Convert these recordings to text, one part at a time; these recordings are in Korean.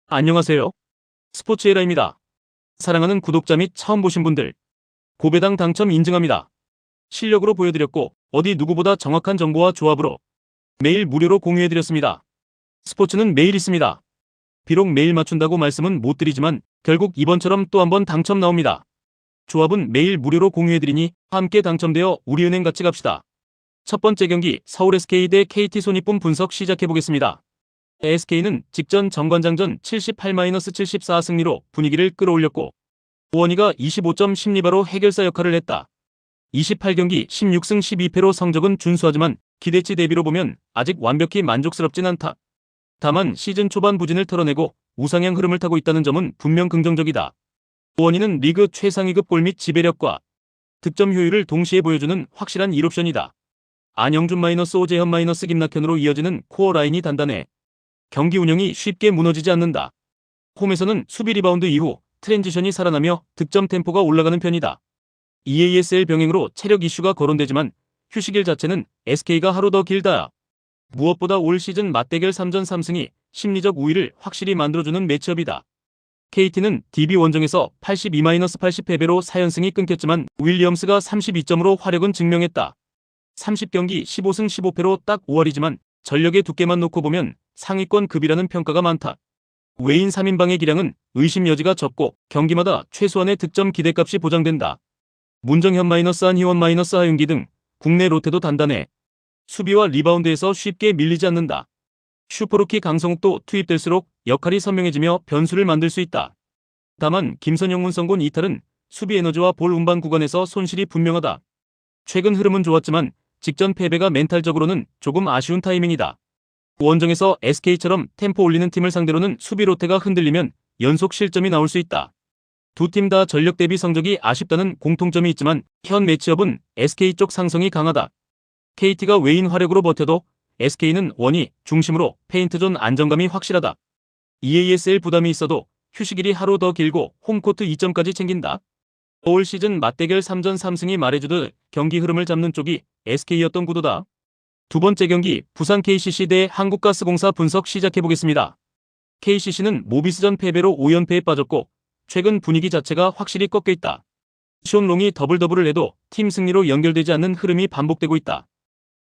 안녕하세요. 스포츠에라입니다. 사랑하는 구독자 및 처음 보신 분들, 고배당 당첨 인증합니다. 실력으로 보여드렸고 어디 누구보다 정확한 정보와 조합으로 매일 무료로 공유해드렸습니다. 스포츠는 매일 있습니다. 비록 매일 맞춘다고 말씀은 못 드리지만 결국 이번처럼 또 한 번 당첨 나옵니다. 조합은 매일 무료로 공유해드리니 함께 당첨되어 우리은행 같이 갑시다. 첫 번째 경기 서울 SK 대 KT 손익분 분석 시작해보겠습니다. SK는 직전 정관장전 78-74 승리로 분위기를 끌어올렸고 오원희가 25점 심리바로 해결사 역할을 했다. 28경기 16승 12패로 성적은 준수하지만 기대치 대비로 보면 아직 완벽히 만족스럽진 않다. 다만 시즌 초반 부진을 털어내고 우상향 흐름을 타고 있다는 점은 분명 긍정적이다. 오원희는 리그 최상위급 골 및 지배력과 득점 효율을 동시에 보여주는 확실한 1옵션이다. 안영준 오재현 김낙현으로 이어지는 코어 라인이 단단해 경기 운영이 쉽게 무너지지 않는다. 홈에서는 수비 리바운드 이후 트랜지션이 살아나며 득점 템포가 올라가는 편이다. EASL 병행으로 체력 이슈가 거론되지만 휴식일 자체는 SK가 하루 더 길다. 무엇보다 올 시즌 맞대결 3전 3승이 심리적 우위를 확실히 만들어주는 매치업이다. KT는 DB 원정에서 82-80 패배로 4연승이 끊겼지만 윌리엄스가 32점으로 화력은 증명했다. 30경기 15승 15패로 딱 5할이지만 전력의 두께만 놓고 보면 상위권급이라는 평가가 많다. 외인 3인방의 기량은 의심 여지가 적고 경기마다 최소한의 득점 기대값이 보장된다. 문정현 한희원 하윤기 등 국내 로테도 단단해 수비와 리바운드에서 쉽게 밀리지 않는다. 슈퍼루키 강성욱도 투입될수록 역할이 선명해지며 변수를 만들 수 있다. 다만 김선영 문성곤 이탈은 수비 에너지와 볼 운반 구간에서 손실이 분명하다. 최근 흐름은 좋았지만 직전 패배가 멘탈적으로는 조금 아쉬운 타이밍이다. 원정에서 SK처럼 템포 올리는 팀을 상대로는 수비 로테가 흔들리면 연속 실점이 나올 수 있다. 두 팀 다 전력 대비 성적이 아쉽다는 공통점이 있지만 현 매치업은 SK 쪽 상성이 강하다. KT가 외인 화력으로 버텨도 SK는 원희 중심으로 페인트존 안정감이 확실하다. EASL 부담이 있어도 휴식일이 하루 더 길고 홈코트 2점까지 챙긴다. 올 시즌 맞대결 3전 3승이 말해주듯 경기 흐름을 잡는 쪽이 SK였던 구도다. 두 번째 경기 부산 KCC 대 한국가스공사 분석 시작해보겠습니다. KCC는 모비스전 패배로 5연패에 빠졌고 최근 분위기 자체가 확실히 꺾여있다. 숀롱이 더블더블을 해도 팀 승리로 연결되지 않는 흐름이 반복되고 있다.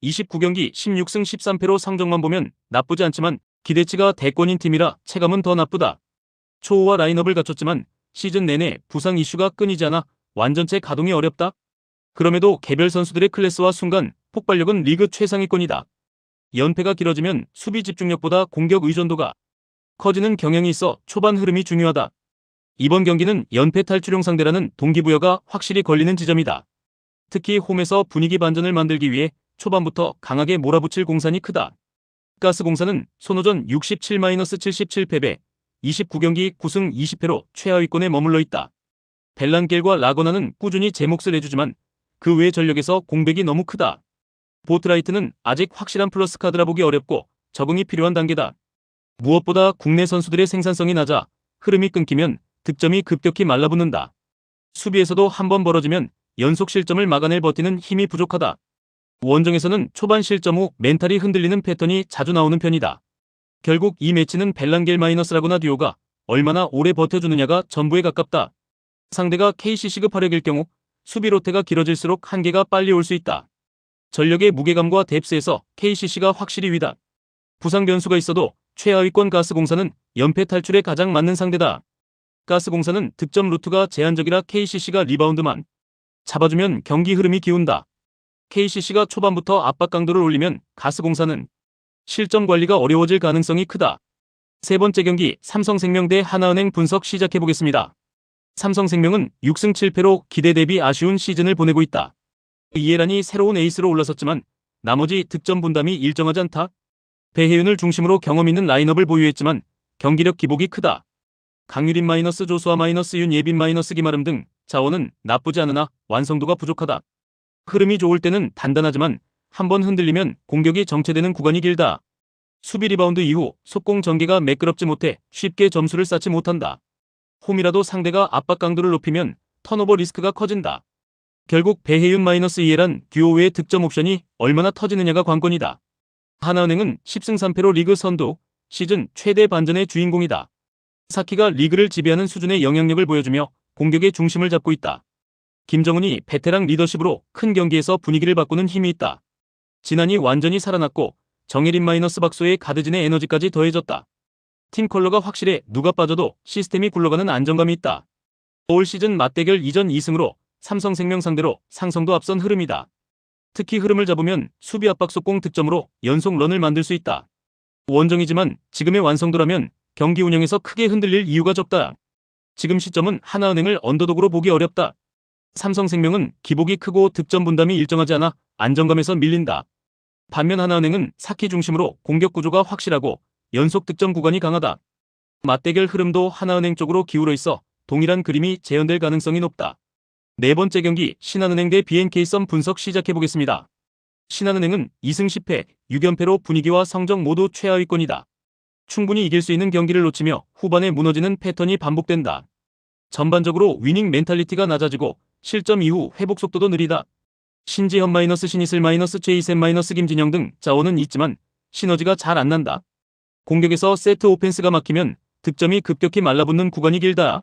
29경기 16승 13패로 성적만 보면 나쁘지 않지만 기대치가 대권인 팀이라 체감은 더 나쁘다. 초호화 라인업을 갖췄지만 시즌 내내 부상 이슈가 끊이지 않아 완전체 가동이 어렵다. 그럼에도 개별 선수들의 클래스와 순간 폭발력은 리그 최상위권이다. 연패가 길어지면 수비 집중력보다 공격 의존도가 커지는 경향이 있어 초반 흐름이 중요하다. 이번 경기는 연패 탈출용 상대라는 동기부여가 확실히 걸리는 지점이다. 특히 홈에서 분위기 반전을 만들기 위해 초반부터 강하게 몰아붙일 공산이 크다. 가스공사는 손호전 67-77 패배, 29경기 9승 20패로 최하위권에 머물러 있다. 벨란겔과 라거나는 꾸준히 제 몫을 해주지만 그 외 전력에서 공백이 너무 크다. 보트라이트는 아직 확실한 플러스 카드라 보기 어렵고 적응이 필요한 단계다. 무엇보다 국내 선수들의 생산성이 낮아 흐름이 끊기면 득점이 급격히 말라붙는다. 수비에서도 한번 벌어지면 연속 실점을 막아낼 버티는 힘이 부족하다. 원정에서는 초반 실점 후 멘탈이 흔들리는 패턴이 자주 나오는 편이다. 결국 이 매치는 벨란겔 라거나 듀오가 얼마나 오래 버텨주느냐가 전부에 가깝다. 상대가 KCC급 화력일 경우 수비 로테가 길어질수록 한계가 빨리 올 수 있다. 전력의 무게감과 뎁스에서 KCC가 확실히 위다. 부상 변수가 있어도 최하위권 가스공사는 연패 탈출에 가장 맞는 상대다. 가스공사는 득점 루트가 제한적이라 KCC가 리바운드만 잡아주면 경기 흐름이 기운다. KCC가 초반부터 압박 강도를 올리면 가스공사는 실점 관리가 어려워질 가능성이 크다. 세 번째 경기 삼성생명 대 하나은행 분석 시작해보겠습니다. 삼성생명은 6승 7패로 기대 대비 아쉬운 시즌을 보내고 있다. 이해란이 새로운 에이스로 올라섰지만 나머지 득점 분담이 일정하지 않다. 배혜윤을 중심으로 경험 있는 라인업을 보유했지만 경기력 기복이 크다. 강유림 조수아 윤예빈 김아름 등 자원은 나쁘지 않으나 완성도가 부족하다. 흐름이 좋을 때는 단단하지만 한번 흔들리면 공격이 정체되는 구간이 길다. 수비 리바운드 이후 속공 전개가 매끄럽지 못해 쉽게 점수를 쌓지 못한다. 홈이라도 상대가 압박 강도를 높이면 턴오버 리스크가 커진다. 결국 배혜윤 이해란 듀오 외의 득점 옵션이 얼마나 터지느냐가 관건이다. 하나은행은 10승 3패로 리그 선두, 시즌 최대 반전의 주인공이다. 사키가 리그를 지배하는 수준의 영향력을 보여주며 공격의 중심을 잡고 있다. 김정은이 베테랑 리더십으로 큰 경기에서 분위기를 바꾸는 힘이 있다. 진안이 완전히 살아났고 정예린 마이너스 박소의 가드진의 에너지까지 더해졌다. 팀 컬러가 확실해 누가 빠져도 시스템이 굴러가는 안정감이 있다. 올 시즌 맞대결 이전 2승으로 삼성생명 상대로 상성도 앞선 흐름이다. 특히 흐름을 잡으면 수비 압박 속공 득점으로 연속 런을 만들 수 있다. 원정이지만 지금의 완성도라면 경기 운영에서 크게 흔들릴 이유가 적다. 지금 시점은 하나은행을 언더독으로 보기 어렵다. 삼성생명은 기복이 크고 득점 분담이 일정하지 않아 안정감에서 밀린다. 반면 하나은행은 사키 중심으로 공격 구조가 확실하고 연속 득점 구간이 강하다. 맞대결 흐름도 하나은행 쪽으로 기울어 있어 동일한 그림이 재현될 가능성이 높다. 네 번째 경기 신한은행 대 BNK 썸 분석 시작해보겠습니다. 신한은행은 2승 10패, 6연패로 분위기와 성적 모두 최하위권이다. 충분히 이길 수 있는 경기를 놓치며 후반에 무너지는 패턴이 반복된다. 전반적으로 위닝 멘탈리티가 낮아지고 실점 이후 회복 속도도 느리다. 신지현 마이너스 신이슬 마이너스 제이센 마이너스 김진영 등 자원은 있지만 시너지가 잘 안 난다. 공격에서 세트 오펜스가 막히면 득점이 급격히 말라붙는 구간이 길다.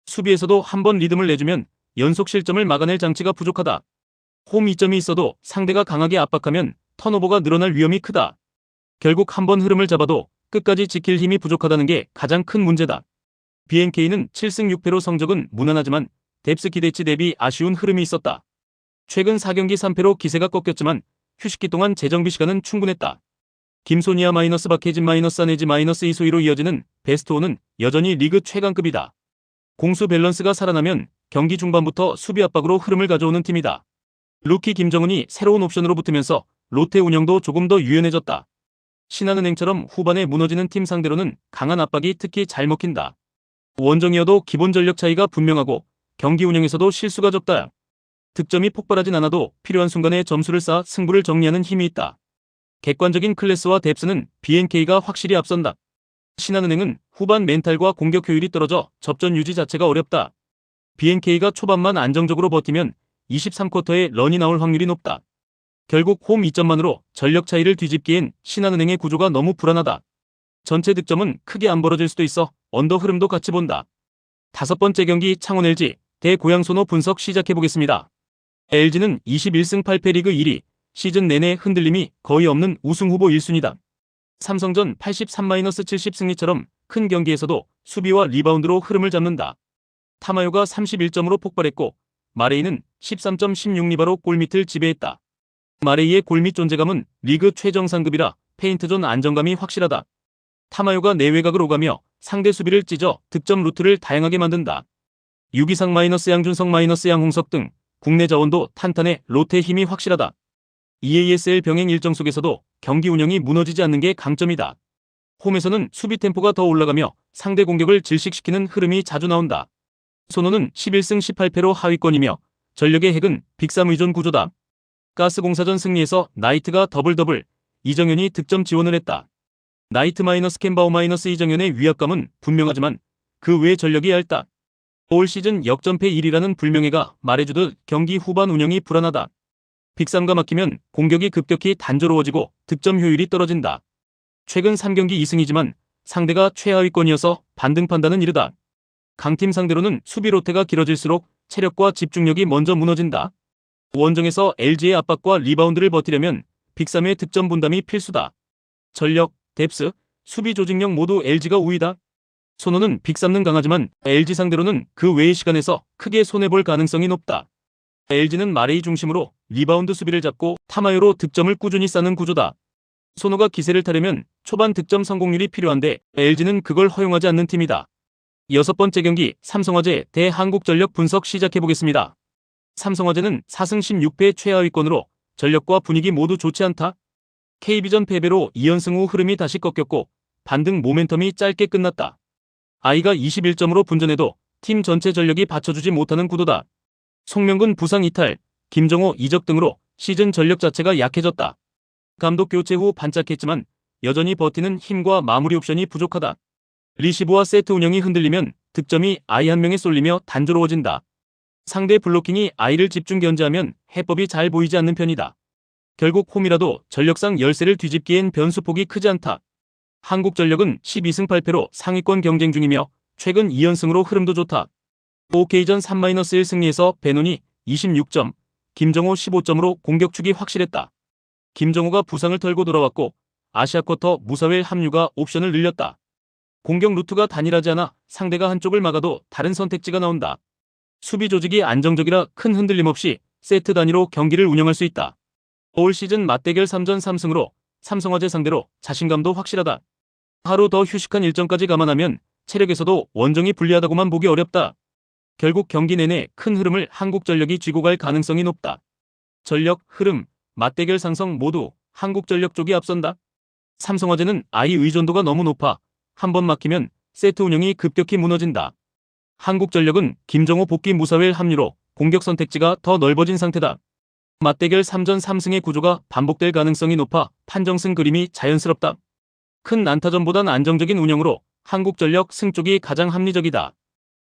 수비에서도 한번 리듬을 내주면 연속 실점을 막아낼 장치가 부족하다. 홈 이점이 있어도 상대가 강하게 압박하면 턴오버가 늘어날 위험이 크다. 결국 한번 흐름을 잡아도 끝까지 지킬 힘이 부족하다는 게 가장 큰 문제다. BNK는 7승 6패로 성적은 무난하지만 뎁스 기대치 대비 아쉬운 흐름이 있었다. 최근 4경기 3패로 기세가 꺾였지만 휴식기 동안 재정비 시간은 충분했다. 김소니아 마이너스 박혜진 마이너스 안혜지 마이너스 이소희로 이어지는 베스트4는 여전히 리그 최강급이다. 공수 밸런스가 살아나면 경기 중반부터 수비 압박으로 흐름을 가져오는 팀이다. 루키 김정은이 새로운 옵션으로 붙으면서 롯데 운영도 조금 더 유연해졌다. 신한은행처럼 후반에 무너지는 팀 상대로는 강한 압박이 특히 잘 먹힌다. 원정이어도 기본 전력 차이가 분명하고 경기 운영에서도 실수가 적다. 득점이 폭발하진 않아도 필요한 순간에 점수를 쌓아 승부를 정리하는 힘이 있다. 객관적인 클래스와 뎁스는 BNK가 확실히 앞선다. 신한은행은 후반 멘탈과 공격 효율이 떨어져 접전 유지 자체가 어렵다. BNK가 초반만 안정적으로 버티면 23쿼터에 런이 나올 확률이 높다. 결국 홈 2점만으로 전력 차이를 뒤집기엔 신한은행의 구조가 너무 불안하다. 전체 득점은 크게 안 벌어질 수도 있어 언더 흐름도 같이 본다. 다섯 번째 경기 창원 LG 대 고양 소노 분석 시작해보겠습니다. LG는 21승 8패 리그 1위, 시즌 내내 흔들림이 거의 없는 우승 후보 1순위다. 삼성전 83-70 승리처럼 큰 경기에서도 수비와 리바운드로 흐름을 잡는다. 타마요가 31점으로 폭발했고 마레이는 13.16리바로 골밑을 지배했다. 마레이의 골밑 존재감은 리그 최정상급이라 페인트존 안정감이 확실하다. 타마요가 내외곽을 오가며 상대 수비를 찢어 득점 루트를 다양하게 만든다. 유기상 마이너스 양준석 마이너스 양홍석 등 국내 자원도 탄탄해 롯데 힘이 확실하다. EASL 병행 일정 속에서도 경기 운영이 무너지지 않는 게 강점이다. 홈에서는 수비 템포가 더 올라가며 상대 공격을 질식시키는 흐름이 자주 나온다. 소노는 11승 18패로 하위권이며 전력의 핵은 빅3 의존 구조다. 가스공사전 승리에서 나이트가 더블, 이정현이 득점 지원을 했다. 나이트 마이너스 캔바오 마이너스 이정현의 위압감은 분명하지만 그 외 전력이 얇다. 올 시즌 역전패 1위라는 불명예가 말해주듯 경기 후반 운영이 불안하다. 빅3가 막히면 공격이 급격히 단조로워지고 득점 효율이 떨어진다. 최근 3경기 2승이지만 상대가 최하위권이어서 반등 판단은 이르다. 강팀 상대로는 수비 로테가 길어질수록 체력과 집중력이 먼저 무너진다. 원정에서 LG의 압박과 리바운드를 버티려면 빅3의 득점 분담이 필수다. 전력, 뎁스, 수비 조직력 모두 LG가 우위다. 소노는 빅3는 강하지만 LG 상대로는 그 외의 시간에서 크게 손해볼 가능성이 높다. LG는 마레이 중심으로 리바운드 수비를 잡고 타마요로 득점을 꾸준히 쌓는 구조다. 소노가 기세를 타려면 초반 득점 성공률이 필요한데 LG는 그걸 허용하지 않는 팀이다. 여섯 번째 경기 삼성화재 대 한국전력 분석 시작해보겠습니다. 삼성화재는 4승 16패 최하위권으로 전력과 분위기 모두 좋지 않다. KB전 패배로 2연승 후 흐름이 다시 꺾였고 반등 모멘텀이 짧게 끝났다. 아이가 21점으로 분전해도 팀 전체 전력이 받쳐주지 못하는 구도다. 송명근 부상 이탈, 김정호 이적 등으로 시즌 전력 자체가 약해졌다. 감독 교체 후 반짝했지만 여전히 버티는 힘과 마무리 옵션이 부족하다. 리시브와 세트 운영이 흔들리면 득점이 아이 한 명에 쏠리며 단조로워진다. 상대 블로킹이 아이를 집중 견제하면 해법이 잘 보이지 않는 편이다. 결국 홈이라도 전력상 열세를 뒤집기엔 변수폭이 크지 않다. 한국전력은 12승 8패로 상위권 경쟁 중이며 최근 2연승으로 흐름도 좋다. 5K전 3-1 승리에서 배논이 26점, 김정호 15점으로 공격축이 확실했다. 김정호가 부상을 털고 돌아왔고 아시아쿼터 무사웰 합류가 옵션을 늘렸다. 공격 루트가 단일하지 않아 상대가 한쪽을 막아도 다른 선택지가 나온다. 수비 조직이 안정적이라 큰 흔들림 없이 세트 단위로 경기를 운영할 수 있다. 올 시즌 맞대결 3전 3승으로 삼성화재 상대로 자신감도 확실하다. 하루 더 휴식한 일정까지 감안하면 체력에서도 원정이 불리하다고만 보기 어렵다. 결국 경기 내내 큰 흐름을 한국전력이 쥐고 갈 가능성이 높다. 전력, 흐름, 맞대결 상성 모두 한국전력 쪽이 앞선다. 삼성화재는 아이 의존도가 너무 높아 한 번 막히면 세트 운영이 급격히 무너진다. 한국전력은 김정호 복귀 무사웰 합류로 공격 선택지가 더 넓어진 상태다. 맞대결 3전 3승의 구조가 반복될 가능성이 높아 판정승 그림이 자연스럽다. 큰 난타전보단 안정적인 운영으로 한국전력 승 쪽이 가장 합리적이다.